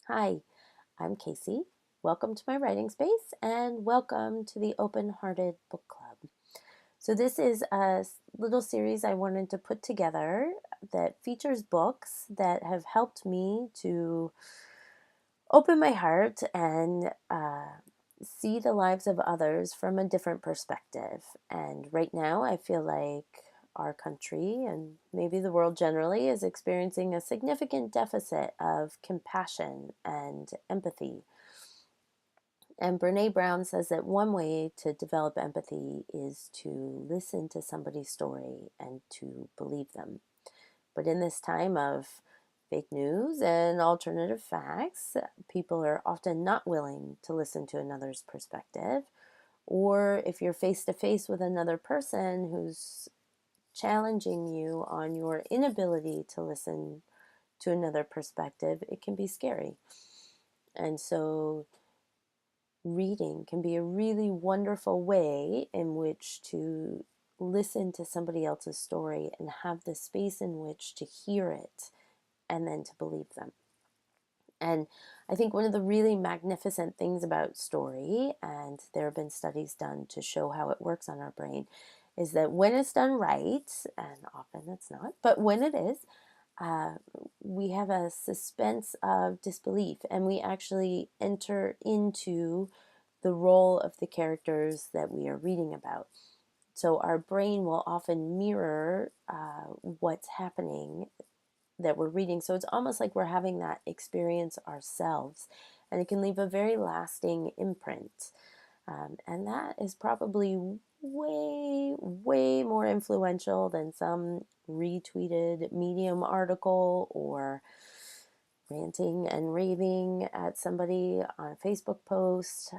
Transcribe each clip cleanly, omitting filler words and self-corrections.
Hi, I'm Casey. Welcome to my writing space and welcome to the Open Hearted Book Club. So, this is a little series I wanted to put together that features books that have helped me to open my heart and see the lives of others from a different perspective. And right now, I feel like our country and maybe the world generally is experiencing a significant deficit of compassion and empathy. And Brene Brown says that one way to develop empathy is to listen to somebody's story and to believe them. But in this time of fake news and alternative facts, people are often not willing to listen to another's perspective. Or if you're face to face with another person who's challenging you on your inability to listen to another perspective, it can be scary. And so reading can be a really wonderful way in which to listen to somebody else's story and have the space in which to hear it and then to believe them. And I think one of the really magnificent things about story, and there have been studies done to show how it works on our brain, is that when it's done right, and often it's not, but when it is, uh, we have a suspense of disbelief and we actually enter into the role of the characters that we are reading about. So our brain will often mirror what's happening that we're reading. So it's almost like we're having that experience ourselves, and it can leave a very lasting imprint. And that is probably way, way more influential than some retweeted Medium article or ranting and raving at somebody on a Facebook post.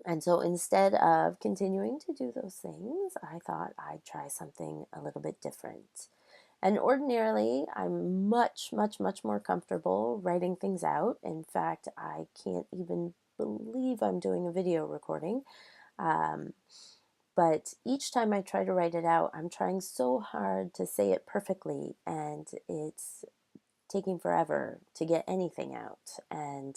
And so instead of continuing to do those things, I thought I'd try something a little bit different. And ordinarily, I'm much, much, much more comfortable writing things out. In fact, I can't even believe I'm doing a video recording. But each time I try to write it out, I'm trying so hard to say it perfectly, and it's taking forever to get anything out. And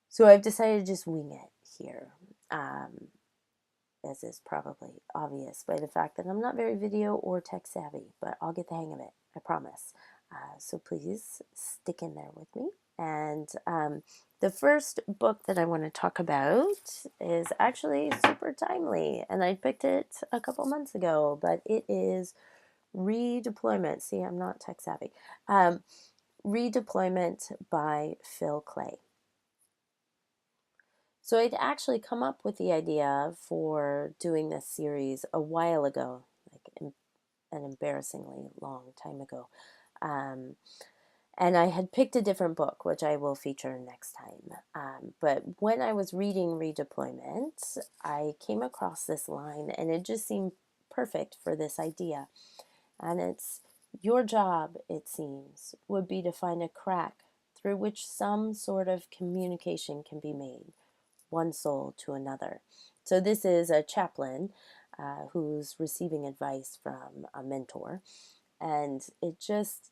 so I've decided to just wing it here. As is probably obvious by the fact that I'm not very video or tech savvy, but I'll get the hang of it, I promise. So please stick in there with me. And the first book that I want to talk about is actually super timely, and I picked it a couple months ago, but it is Redeployment. See, I'm not tech savvy. Redeployment by Klay. So I'd actually come up with the idea for doing this series a while ago, like an embarrassingly long time ago. And I had picked a different book, which I will feature next time. But when I was reading Redeployment, I came across this line, and it just seemed perfect for this idea. And it's, your job, it seems, would be to find a crack through which some sort of communication can be made, one soul to another. So this is a chaplain who's receiving advice from a mentor. And it just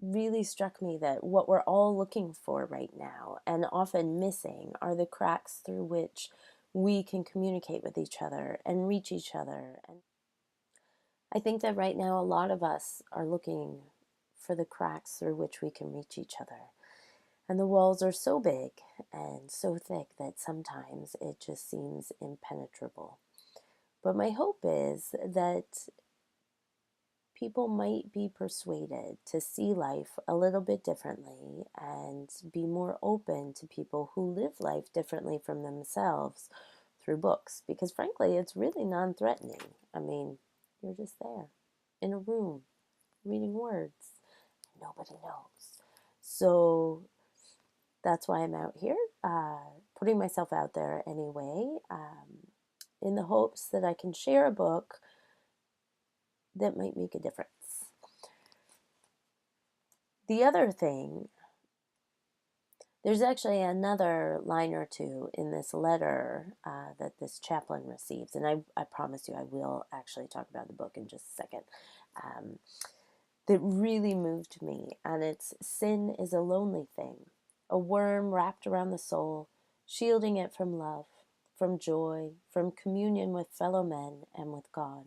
really struck me that what we're all looking for right now and often missing are the cracks through which we can communicate with each other and reach each other. And I think that right now a lot of us are looking for the cracks through which we can reach each other. And the walls are so big and so thick that sometimes it just seems impenetrable. But my hope is that people might be persuaded to see life a little bit differently and be more open to people who live life differently from themselves through books. Because frankly, it's really non-threatening. I mean, you're just there in a room reading words. Nobody knows. So that's why I'm out here, putting myself out there anyway, in the hopes that I can share a book that might make a difference. The other thing, there's actually another line or two in this letter that this chaplain receives, and I promise you I will actually talk about the book in just a second. that really moved me, and it's "Sin is a lonely thing, a worm wrapped around the soul, shielding it from love, from joy, from communion with fellow men and with God.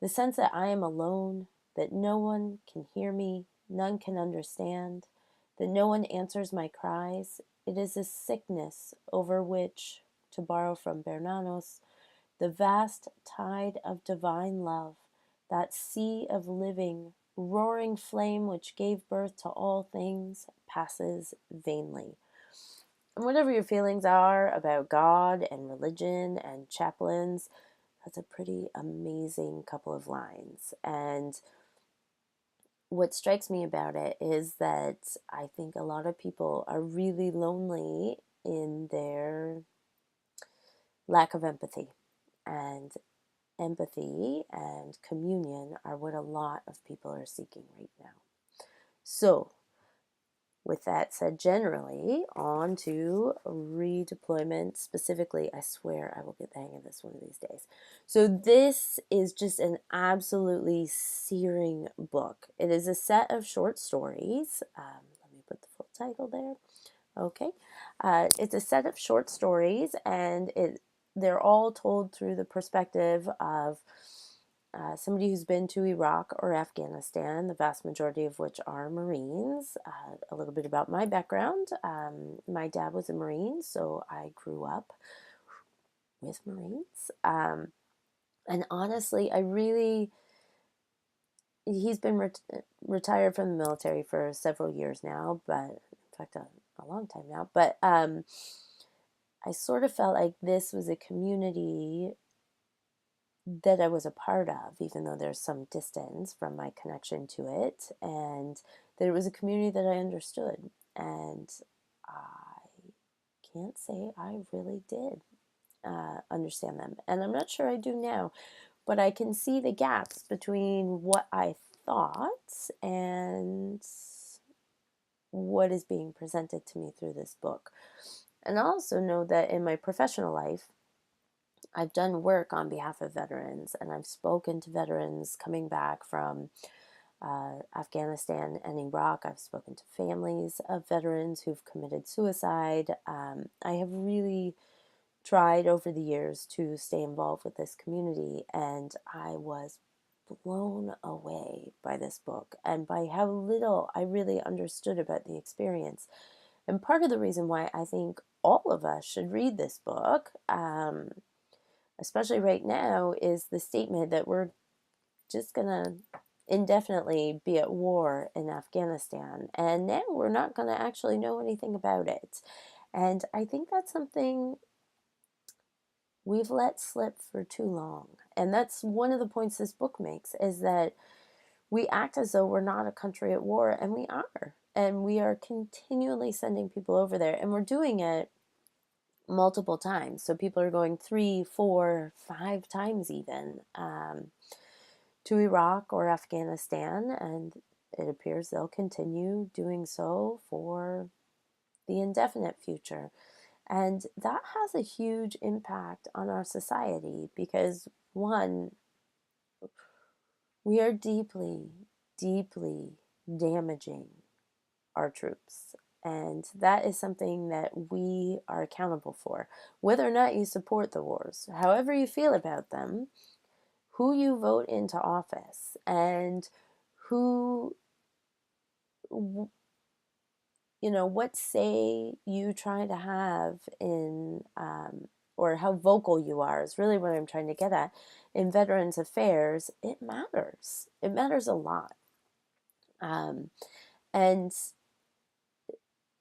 The sense that I am alone, that no one can hear me, none can understand, that no one answers my cries, it is a sickness over which, to borrow from Bernanos, the vast tide of divine love, that sea of living, roaring flame which gave birth to all things, passes vainly." And whatever your feelings are about God and religion and chaplains, that's a pretty amazing couple of lines. And what strikes me about it is that I think a lot of people are really lonely in their lack of empathy. And empathy and communion are what a lot of people are seeking right now. So, with that said, generally, on to redeployment specifically. I swear I will get the hang of this one of these days. So this is just an absolutely searing book. It is a set of short stories. Let me put the full title there. Okay. It's a set of short stories, and they're all told through the perspective of somebody who's been to Iraq or Afghanistan, the vast majority of which are Marines. A little bit about my background. My dad was a Marine, so I grew up with Marines. And honestly, he's been retired from the military for several years now, but in fact, a long time now. But I sort of felt like this was a community that I was a part of, even though there's some distance from my connection to it, and that it was a community that I understood. And I can't say I really did understand them. And I'm not sure I do now, but I can see the gaps between what I thought and what is being presented to me through this book. And I also know that in my professional life, I've done work on behalf of veterans, and I've spoken to veterans coming back from Afghanistan and Iraq. I've spoken to families of veterans who've committed suicide. I have really tried over the years to stay involved with this community, and I was blown away by this book and by how little I really understood about the experience. And part of the reason why I think all of us should read this book, especially right now, is the statement that we're just going to indefinitely be at war in Afghanistan. And now we're not going to actually know anything about it. And I think that's something we've let slip for too long. And that's one of the points this book makes, is that we act as though we're not a country at war, and we are. And we are continually sending people over there, and we're doing it multiple times. So people are going 3, 4, 5 times even to Iraq or Afghanistan, and it appears they'll continue doing so for the indefinite future. And that has a huge impact on our society because, one, we are deeply, deeply damaging our troops. And that is something that we are accountable for. Whether or not you support the wars, however you feel about them, who you vote into office, and who, what say you try to have in, or how vocal you are is really what I'm trying to get at. In Veterans Affairs, it matters. It matters a lot. And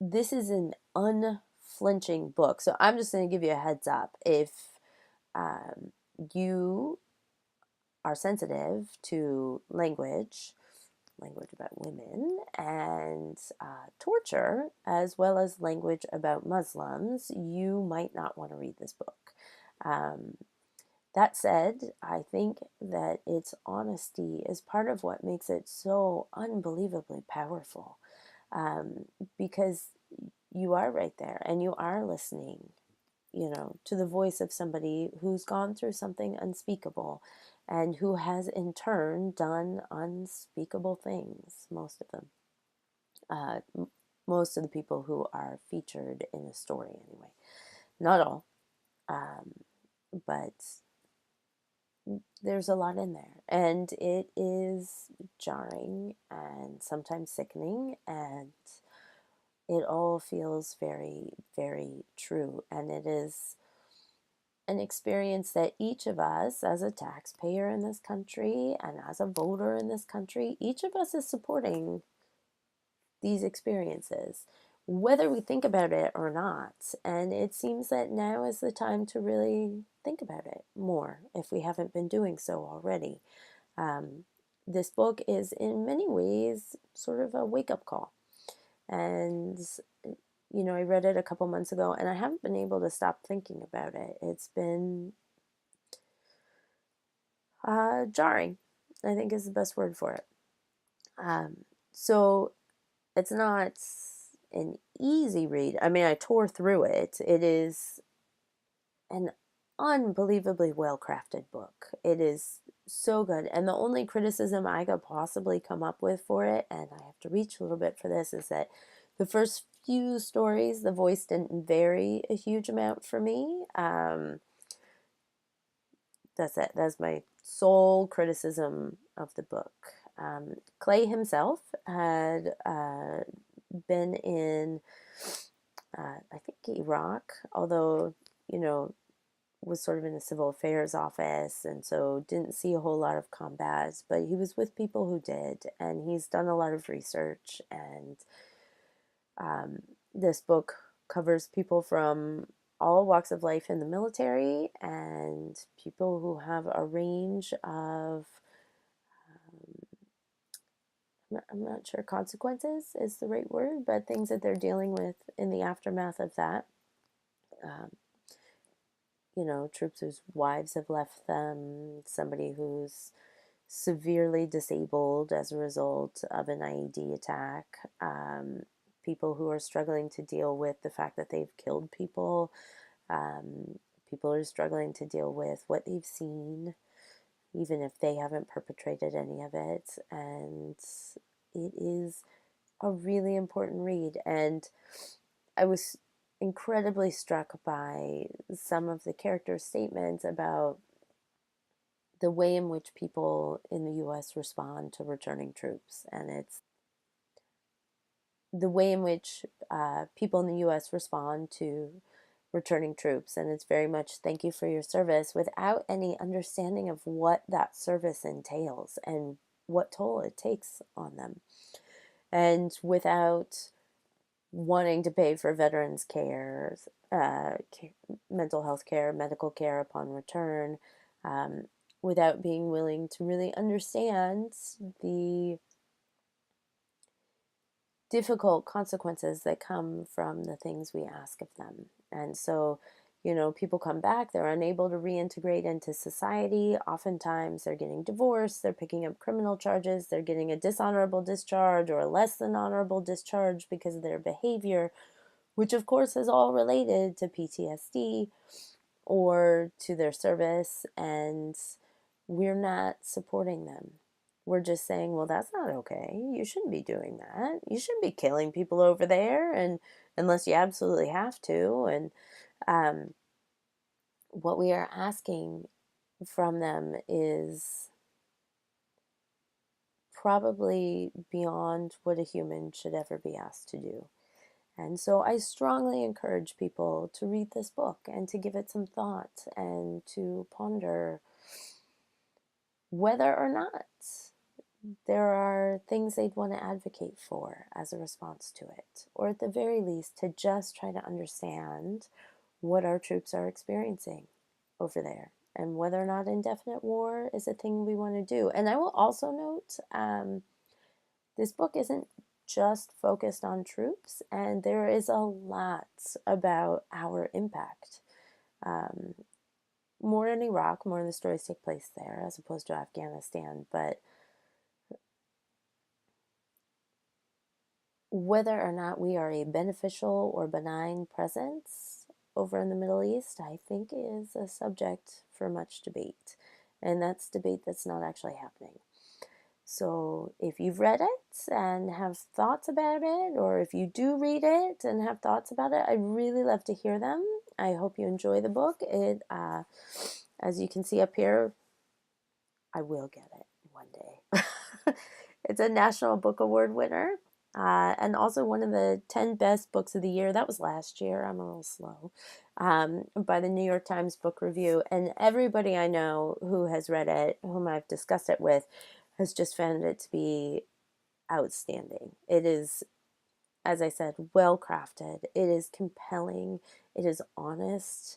this is an unflinching book. So I'm just going to give you a heads up. If you are sensitive to language about women, and torture, as well as language about Muslims, you might not want to read this book. That said, I think that its honesty is part of what makes it so unbelievably powerful, because you are right there and you are listening, to the voice of somebody who's gone through something unspeakable. and who has in turn done unspeakable things, most of them. Most of the people who are featured in a story, anyway. Not all, but there's a lot in there. And it is jarring and sometimes sickening, and it all feels very, very true. And it is an experience that each of us, as a taxpayer in this country and as a voter in this country, each of us is supporting these experiences, whether we think about it or not. And it seems that now is the time to really think about it more if we haven't been doing so already. This book is in many ways sort of a wake-up call. And, you know, I read it a couple months ago and I haven't been able to stop thinking about it. It's been jarring, I think is the best word for it. So it's not an easy read. I mean, I tore through it. It is an unbelievably well-crafted book. It is so good. And the only criticism I could possibly come up with for it, and I have to reach a little bit for this, is that the first few stories, the voice didn't vary a huge amount for me. That's it. That's my sole criticism of the book. Klay himself had been in, I think, Iraq, although, you know, was sort of in a civil affairs office, and so didn't see a whole lot of combat, but he was with people who did, and he's done a lot of research, and this book covers people from all walks of life in the military and people who have a range of, I'm not sure consequences is the right word, but things that they're dealing with in the aftermath of that. You know, troops whose wives have left them, somebody who's severely disabled as a result of an IED attack, people who are struggling to deal with the fact that they've killed people, people who are struggling to deal with what they've seen, even if they haven't perpetrated any of it. And it is a really important read. And I was incredibly struck by some of the character statements about the way in which people in the US respond to returning troops. And it's the way in which people in the US respond to returning troops. And it's very much thank you for your service without any understanding of what that service entails and what toll it takes on them. And without wanting to pay for veterans' care, mental health care, medical care upon return, without being willing to really understand the difficult consequences that come from the things we ask of them. And so, you know, people come back, they're unable to reintegrate into society. Oftentimes they're getting divorced, they're picking up criminal charges, they're getting a dishonorable discharge or a less than honorable discharge because of their behavior, which of course is all related to PTSD or to their service, and we're not supporting them. We're just saying, well, that's not okay. You shouldn't be doing that. You shouldn't be killing people over there, and unless you absolutely have to. And what we are asking from them is probably beyond what a human should ever be asked to do. And so I strongly encourage people to read this book and to give it some thought and to ponder whether or not there are things they'd want to advocate for as a response to it, or at the very least to just try to understand what our troops are experiencing over there and whether or not indefinite war is a thing we want to do. And I will also note this book isn't just focused on troops, and there is a lot about our impact. More in Iraq, more of the stories take place there as opposed to Afghanistan, but whether or not we are a beneficial or benign presence over in the Middle East, I think is a subject for much debate. and that's debate that's not actually happening. So if you've read it and have thoughts about it, or if you do read it and have thoughts about it, I'd really love to hear them. I hope you enjoy the book. As you can see up here, I will get it one day. It's a National Book Award winner, and also one of the 10 best books of the year. That was last year. I'm a little slow. By the New York Times Book Review. And everybody I know who has read it, whom I've discussed it with, has just found it to be outstanding. It is, as I said, well crafted. It is compelling. It is honest,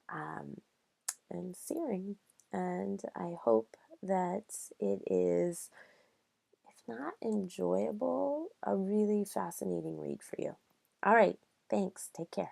and searing. And I hope that it is, if not enjoyable, a really fascinating read for you. All right. Thanks. Take care.